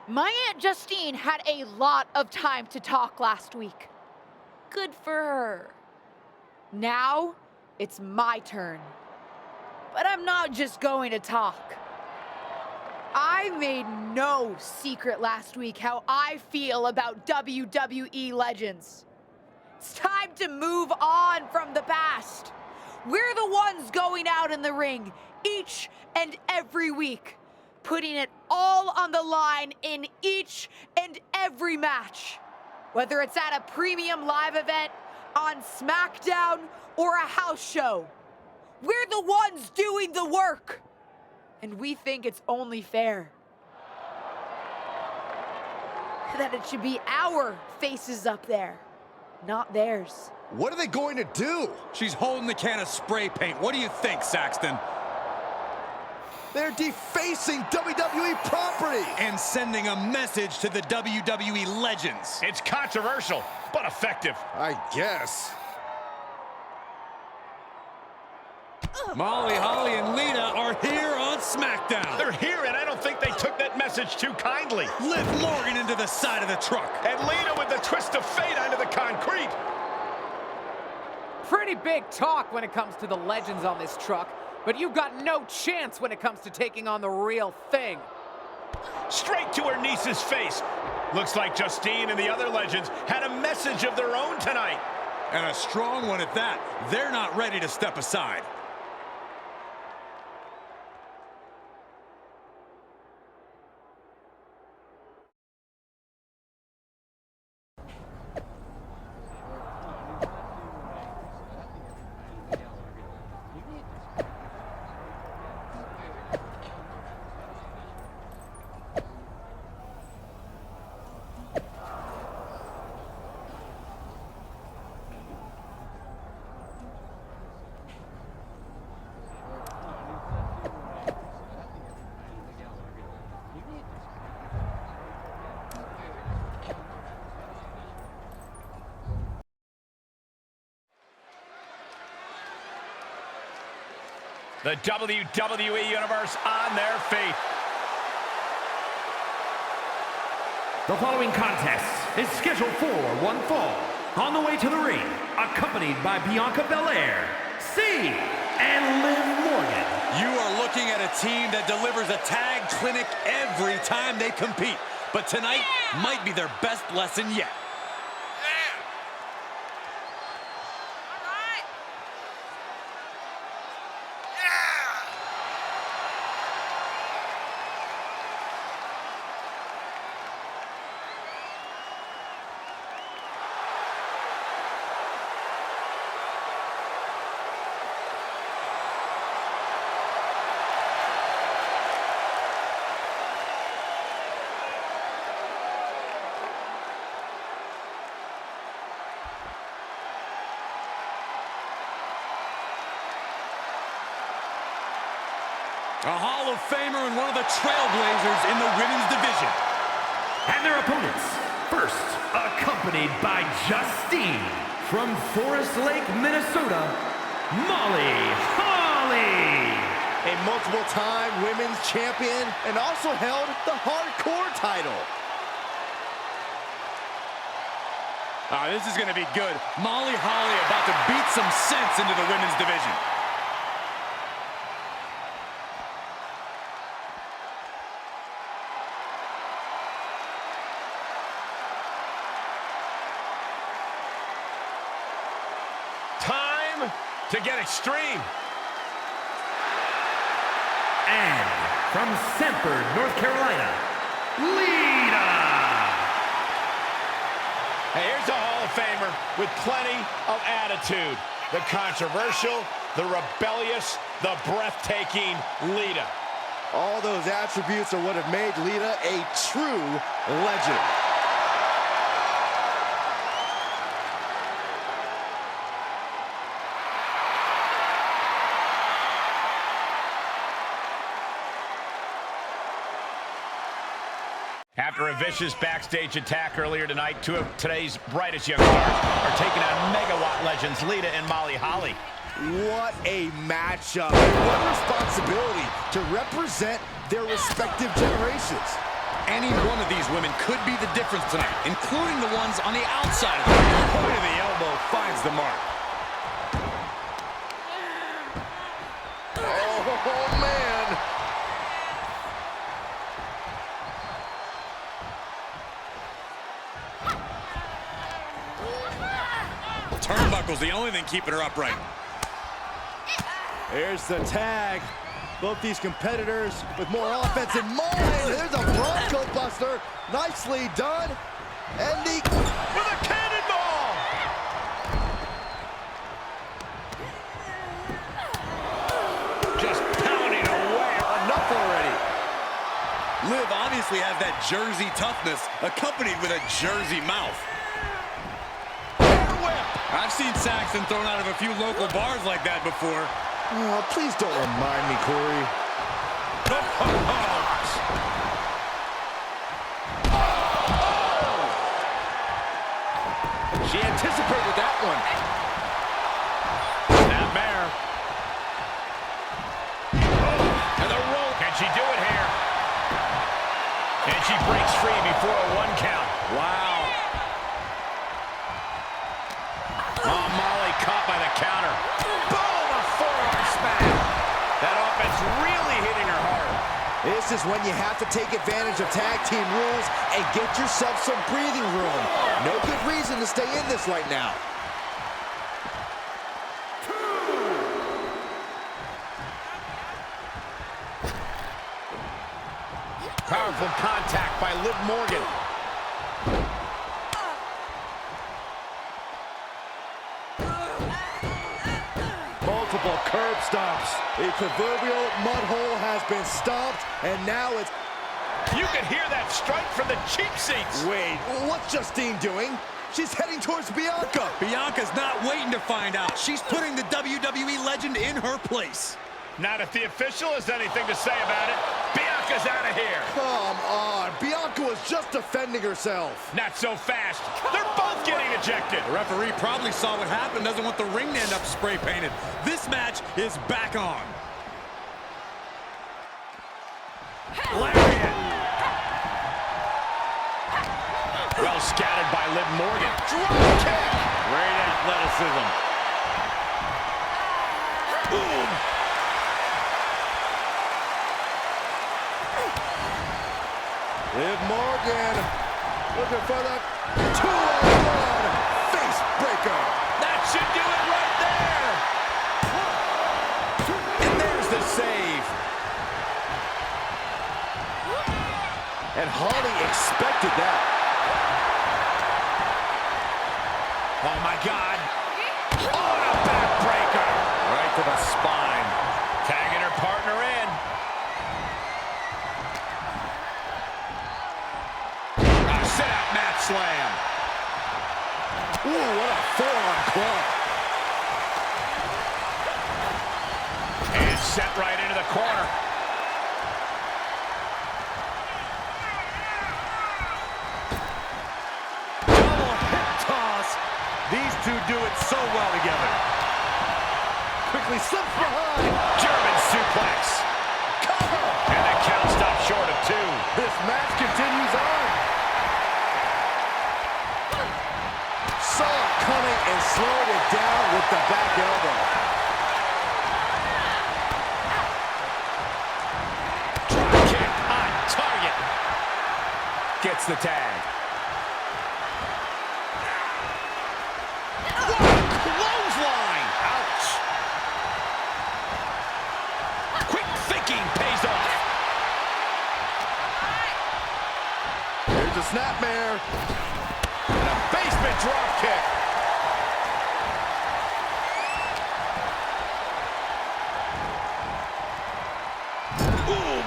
My Aunt Justine had a lot of time to talk last week. Good for her. Now, it's my turn. But I'm not just going to talk. I made no secret last week how I feel about WWE legends. It's time to move on from the past. We're the ones going out in the ring each and every week, putting it all on the line in each and every match. Whether it's at a premium live event, on SmackDown, or a house show. We're the ones doing the work. And we think it's only fair that it should be our faces up there, not theirs. What are they going to do? She's holding the can of spray paint. What do you think, Saxton? They're defacing WWE property. And sending a message to the WWE legends. It's controversial, but effective. I guess. Molly, Holly, and Lita are here on SmackDown. They're here, and I don't think they took that message too kindly. Lift Morgan into the side of the truck. And Lita with the twist of fate onto the concrete. Pretty big talk when it comes to the legends on this truck, but you've got no chance when it comes to taking on the real thing. Straight to her niece's face. Looks like Justine and the other legends had a message of their own tonight. And a strong one at that. They're not ready to step aside. The WWE Universe on their feet. The following contest is scheduled for one fall. On the way to the ring, accompanied by Bianca Belair, C, and Liv Morgan. You are looking at a team that delivers a tag clinic every time they compete. But tonight might be their best lesson yet. A Hall of Famer and one of the trailblazers in the women's division. And their opponents, first, accompanied by Justine, from Forest Lake, Minnesota, Molly Holly. A multiple-time women's champion and also held the hardcore title. This is going to be good. Molly Holly about to beat some sense into the women's division. Time to get extreme. And from Sanford, North Carolina, Lita. Hey, here's a Hall of Famer with plenty of attitude. The controversial, the rebellious, the breathtaking Lita. All those attributes are what have made Lita a true legend. After a vicious backstage attack earlier tonight, two of today's brightest young stars are taking on megawatt legends Lita and Molly Holly. What a matchup, and what a responsibility to represent their respective generations. Any one of these women could be the difference tonight, including the ones on the outside of the ring. Point of the elbow finds the mark. Oh, man. Turnbuckle's the only thing keeping her upright. Here's the tag. Both these competitors with more offense in mind. There's a Bronco Buster. Nicely done. And the... With a cannonball! Just pounding away. Enough already. Liv obviously has that Jersey toughness, accompanied with a Jersey mouth. I've seen Saxton thrown out of a few local bars like that before. Oh, please don't remind me, Corey. She anticipated that one. Snapmare. And the roll. Can she do it here? And she breaks free before a 1 count. Wow. Oh, Molly caught by the counter. Boom, a forearm smash. That offense really hitting her hard. This is when you have to take advantage of tag team rules and get yourself some breathing room. No good reason to stay in this right now. Powerful contact by Liv Morgan. Multiple curb stomps. The proverbial mud hole has been stomped, and now it's... You can hear that strike from the cheap seats. Wait, what's Justine doing? She's heading towards Bianca. Bianca's not waiting to find out. She's putting the WWE legend in her place. Not if the official has anything to say about it. Bianca's out of here. Come on, Bianca was just defending herself. Not so fast. They're both getting ejected. The referee probably saw what happened, doesn't want the ring to end up spray painted. This match is back on. Lariat. Well scattered by Liv Morgan. Drop kick. Great athleticism. Boom. Liv Morgan looking for the 2-on-1 face breaker. That should do it right there. And there's the save. And Holly expected that. Oh, my God. Oh, and a backbreaker. Right to the spine. Tagging her partner in. A sit-out mat slam. Ooh, what a forearm club. And set right into the corner. Double hip toss. These two do it so well together. Quickly slips behind. German suplex. Cover. And the count stopped short of 2. This match continues on. Saw it coming and slowed it down with the back elbow. Drop kick on target. Gets the tag. What a clothesline. Ouch. Quick thinking pays off. Here's a snapmare. And a basement drop kick. Boom.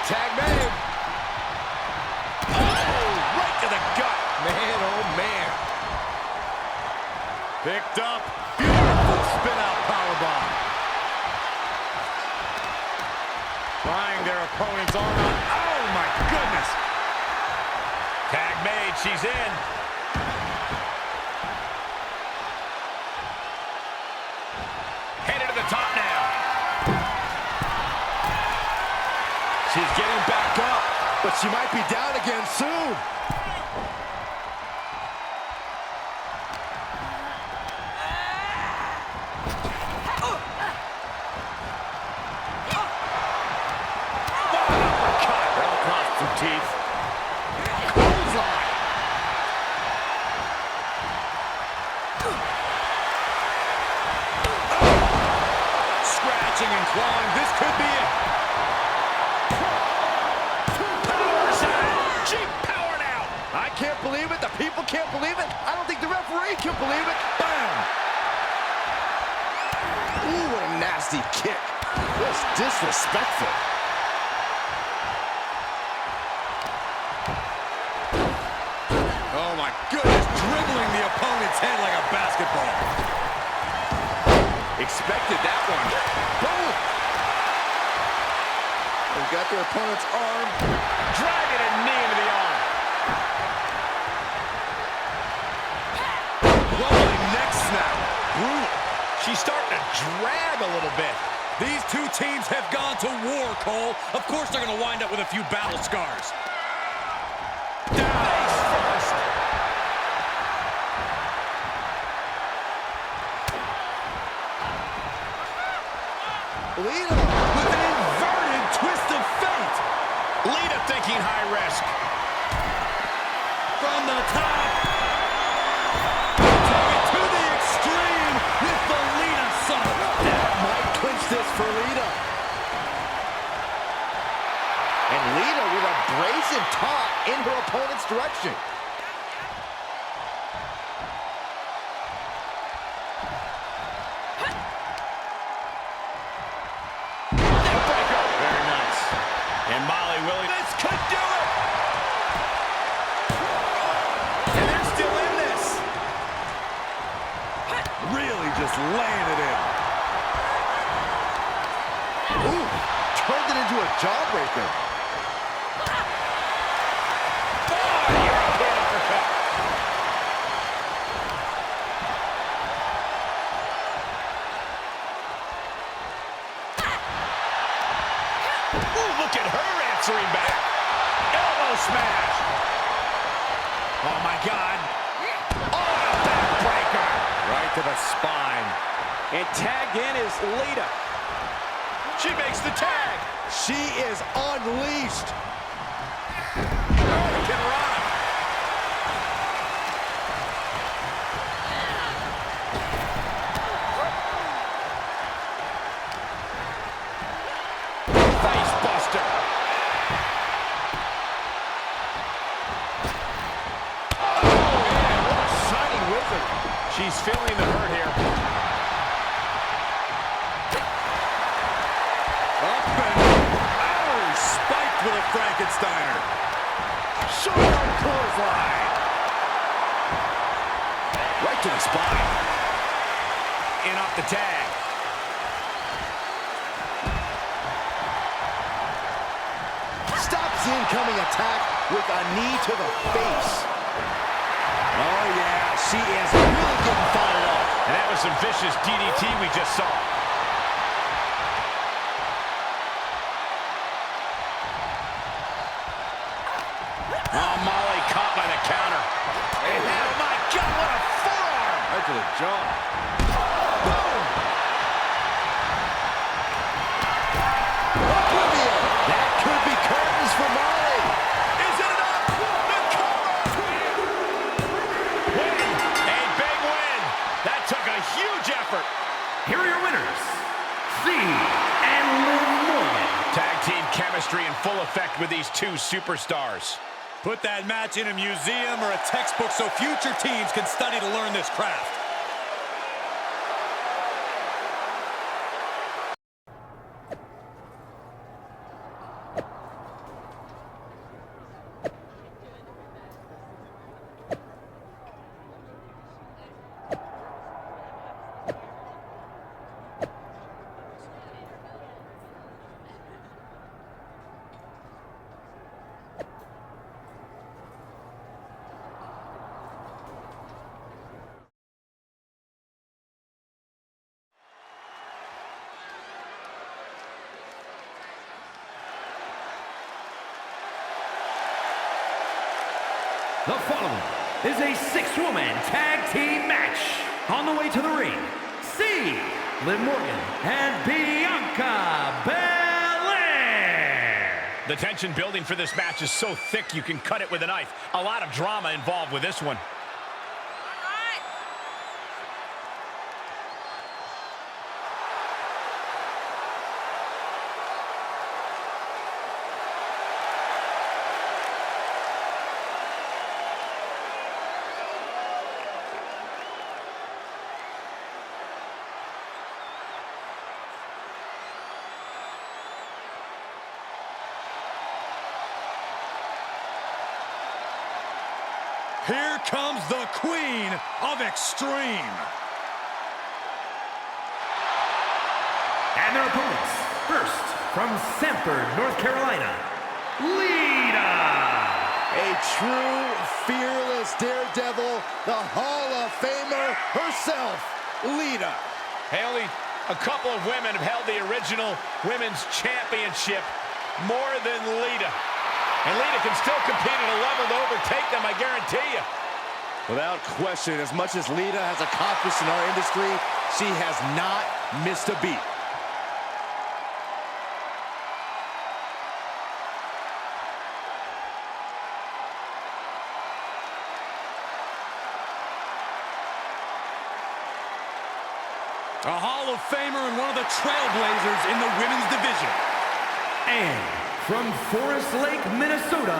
Tag made. Oh, right to the gut. Man, oh man. Picked up. Beautiful spin out powerbomb. Trying their opponent's arm out. Oh my goodness. Tag made. She's in. Headed to the top now. She's getting back up. she might be down again soon. Teeth. Clothesline. Scratching and clawing. This could be it. Power shot. She powered out. I can't believe it. The people can't believe it. I don't think the referee can believe it. Bam. Ooh, what a nasty kick. Just disrespectful. Oh my goodness, dribbling the opponent's head like a basketball. Expected that one. Boom. They've got their opponent's arm. Dragging a knee into the arm. Rolling neck snap. Brutal. She's starting to drag a little bit. These two teams have gone to war, Cole. Of course they're going to wind up with a few battle scars. Face first. Lita. With an inverted twist of fate. Lita thinking high risk. From the top. Took it to the extreme with the Lita sub. That might clinch this for Lita. And Lita with a brazen taunt in her opponent's direction. Neckbreaker. Very nice. And Molly Willie. This could do it. And they're still in this. Really just laying it in. Ooh, turned it into a jawbreaker. European uppercut. Ooh, look at her answering back. Elbow smash. Oh, my God. Oh, a backbreaker. Right to the spine. And tagged in is Lita. She makes the tag. She is unleashed. Hurricanrana. Face buster. Oh, man, what a shining wizard. She's feeling the hurt here. Up and oh, spiked with a Frankensteiner. Short clothesline. Right to the spine. And up the tag. Stops the incoming attack with a knee to the face. Oh yeah, she is really getting fired up. And that was some vicious DDT we just saw. Oh, Molly caught by the counter. And oh my God, what a forearm! Right to the jaw. Boom! Oblivion. That could be curtains for Molly. Is it enough? The cover! Win! A big win! That took a huge effort. Here are your winners, Steve and Liv Morgan. Tag team chemistry in full effect with these two superstars. Put that match in a museum or a textbook so future teams can study to learn this craft. The following is a six-woman tag team match. On the way to the ring, C. Liv Morgan and Bianca Belair. The tension building for this match is so thick you can cut it with a knife. A lot of drama involved with this one. Here comes the Queen of Extreme. And their opponents, first from Sanford, North Carolina, Lita. A true, fearless daredevil, the Hall of Famer herself, Lita. Hey, only a couple of women have held the original Women's Championship more than Lita. And Lita can still compete at a level to overtake them, I guarantee you. Without question, as much as Lita has accomplished in our industry, she has not missed a beat. A Hall of Famer and one of the trailblazers in the women's division. And from Forest Lake, Minnesota,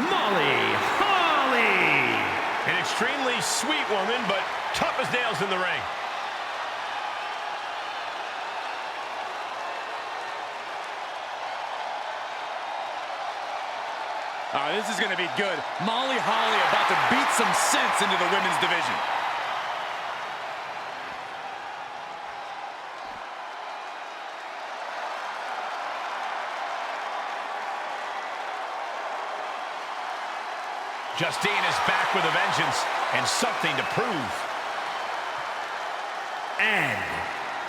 Molly Holly. An extremely sweet woman, but tough as nails in the ring. This is going to be good. Molly Holly about to beat some sense into the women's division. Justine is back with a vengeance and something to prove. And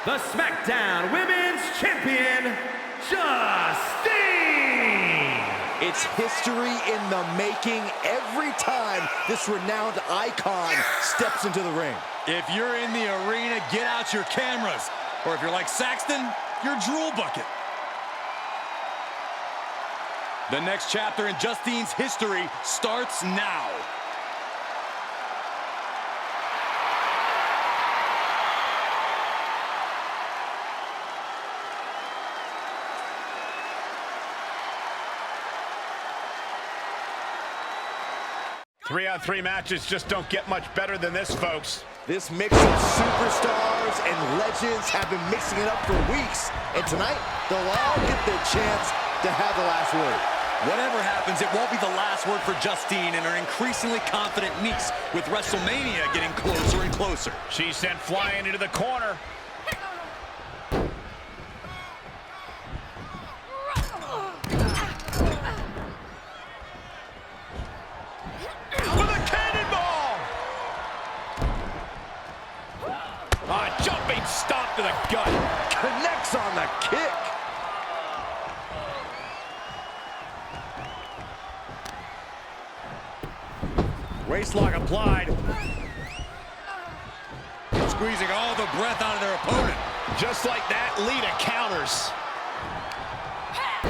the SmackDown Women's Champion, Justine. It's history in the making every time this renowned icon steps into the ring. If you're in the arena, get out your cameras. Or if you're like Saxton, your drool bucket. The next chapter in Justine's history starts now. Three-on-three matches just don't get much better than this, folks. This mix of superstars and legends have been mixing it up for weeks. And tonight, they'll all get their chance to have the last word. Whatever happens, it won't be the last word for Justine and her increasingly confident niece, with WrestleMania getting closer and closer. She's sent flying into the corner. With a cannonball! Jumping stomp to the gut. Connects on the kick. Waistlock applied. Squeezing all the breath out of their opponent. Just like that, Lita counters.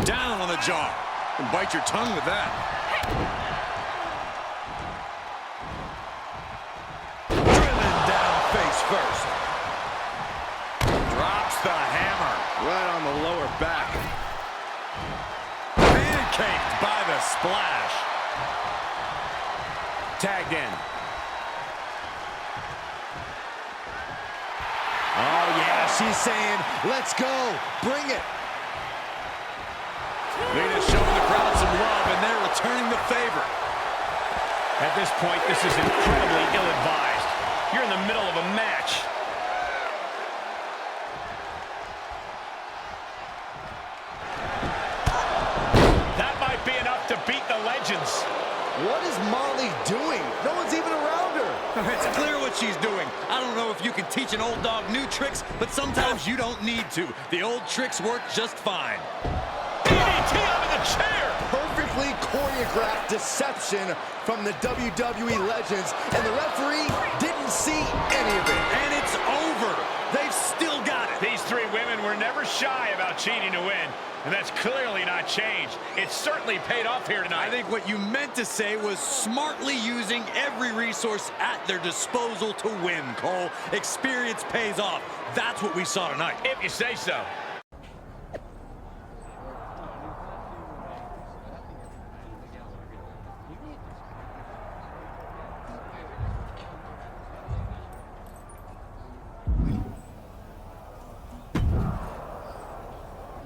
Down on the jaw. And bite your tongue with that. Driven down face first. Drops the hammer. Right on the lower back. Pancaked by the splash. Tagged in. Oh, yeah, she's saying, let's go, bring it. Lita's showing the crowd some love, and they're returning the favor. At this point, this is incredibly ill-advised. You're in the middle of a match. That might be enough to beat the legends. What is Molly doing? No one's even around her. It's clear what she's doing. I don't know if you can teach an old dog new tricks, but sometimes you don't need to. The old tricks work just fine. DDT out of the chair. Perfectly choreographed. choreographed deception from the WWE legends, and the referee didn't see any of it. And it's over. They've still got it. These three women were never shy about cheating to win, and that's clearly not changed. It certainly paid off here tonight. I think what you meant to say was smartly using every resource at their disposal to win, Cole. Experience pays off. That's what we saw tonight. If you say so.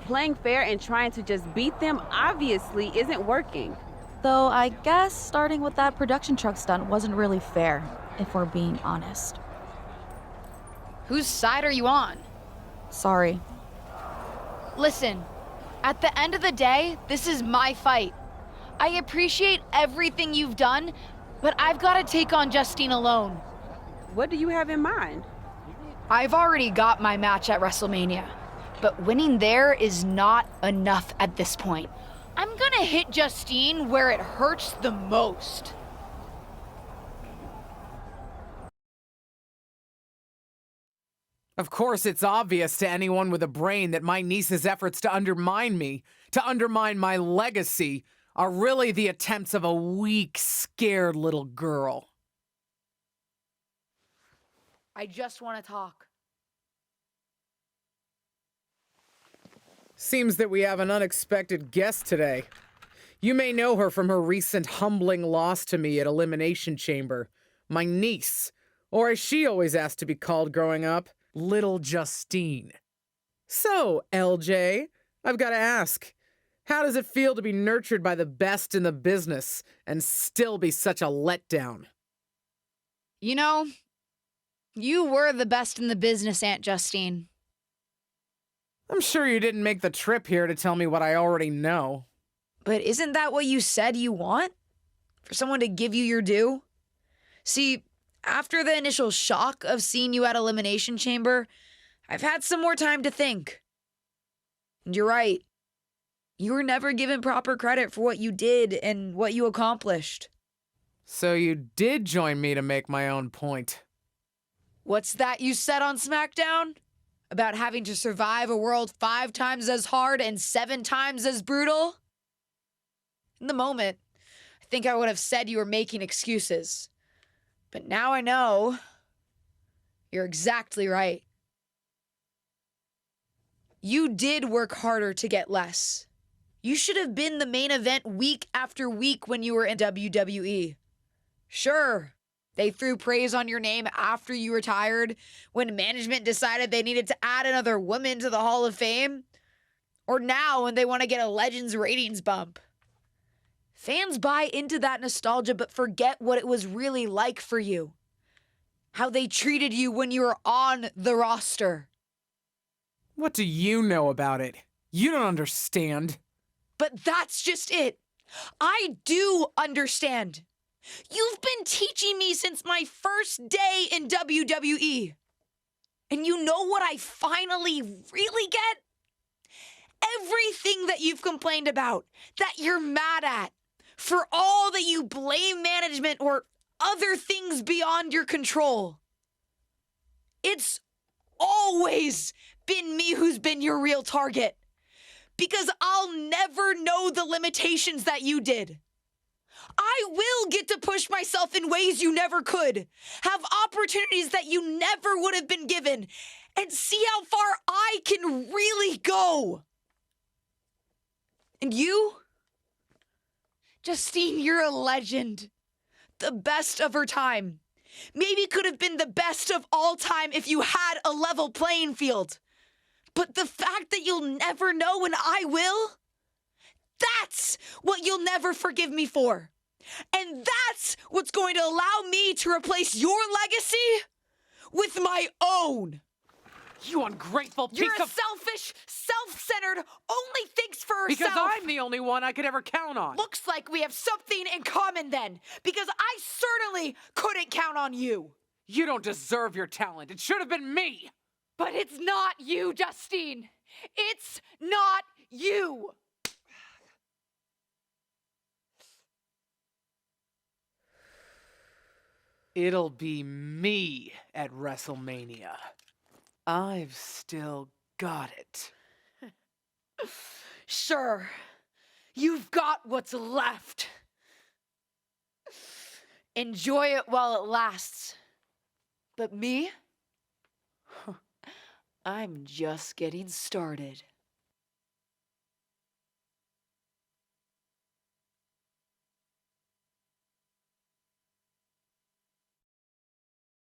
Playing fair and trying to just beat them obviously isn't working. Though I guess starting with that production truck stunt wasn't really fair, if we're being honest. Whose side are you on? Sorry. Listen, at the end of the day, this is my fight. I appreciate everything you've done, but I've got to take on Justine alone. What do you have in mind? I've already got my match at WrestleMania, but winning there is not enough at this point. I'm gonna hit Justine where it hurts the most. Of course, it's obvious to anyone with a brain that my niece's efforts to undermine me, to undermine my legacy, are really the attempts of a weak, scared little girl. I just want to talk. Seems that we have an unexpected guest today. You may know her from her recent humbling loss to me at Elimination Chamber. My niece, or as she always asked to be called growing up, Little Justine. So, LJ, I've got to ask, how does it feel to be nurtured by the best in the business and still be such a letdown? You know, you were the best in the business, Aunt Justine. I'm sure you didn't make the trip here to tell me what I already know. But isn't that what you said you want? For someone to give you your due? See, after the initial shock of seeing you at Elimination Chamber, I've had some more time to think. And you're right. You were never given proper credit for what you did and what you accomplished. So you did join me to make my own point. What's that you said on SmackDown? About having to survive a world 5 times as hard and 7 times as brutal? In the moment, I think I would have said you were making excuses. But now I know you're exactly right. You did work harder to get less. You should have been the main event week after week when you were in WWE. Sure, they threw praise on your name after you retired, when management decided they needed to add another woman to the Hall of Fame. Or now when they want to get a Legends ratings bump. Fans buy into that nostalgia but forget what it was really like for you. How they treated you when you were on the roster. What do you know about it? You don't understand. But that's just it. I do understand. You've been teaching me since my first day in WWE. And you know what I finally really get? Everything that you've complained about, that you're mad at, for all that you blame management or other things beyond your control. It's always been me who's been your real target. Because I'll never know the limitations that you did. I will get to push myself in ways you never could, have opportunities that you never would have been given, and see how far I can really go. And you? Justine, you're a legend. The best of her time. Maybe could have been the best of all time if you had a level playing field. But the fact that you'll never know and I will, that's what you'll never forgive me for. And that's what's going to allow me to replace your legacy with my own. You ungrateful piece You're a of... selfish, self-centered, only thinks for herself. Because I'm the only one I could ever count on. Looks like we have something in common then, because I certainly couldn't count on you. You don't deserve your talent. It should have been me. But it's not you, Justine. It's not you. It'll be me at WrestleMania. I've still got it. Sure, you've got what's left. Enjoy it while it lasts. But me? I'm just getting started.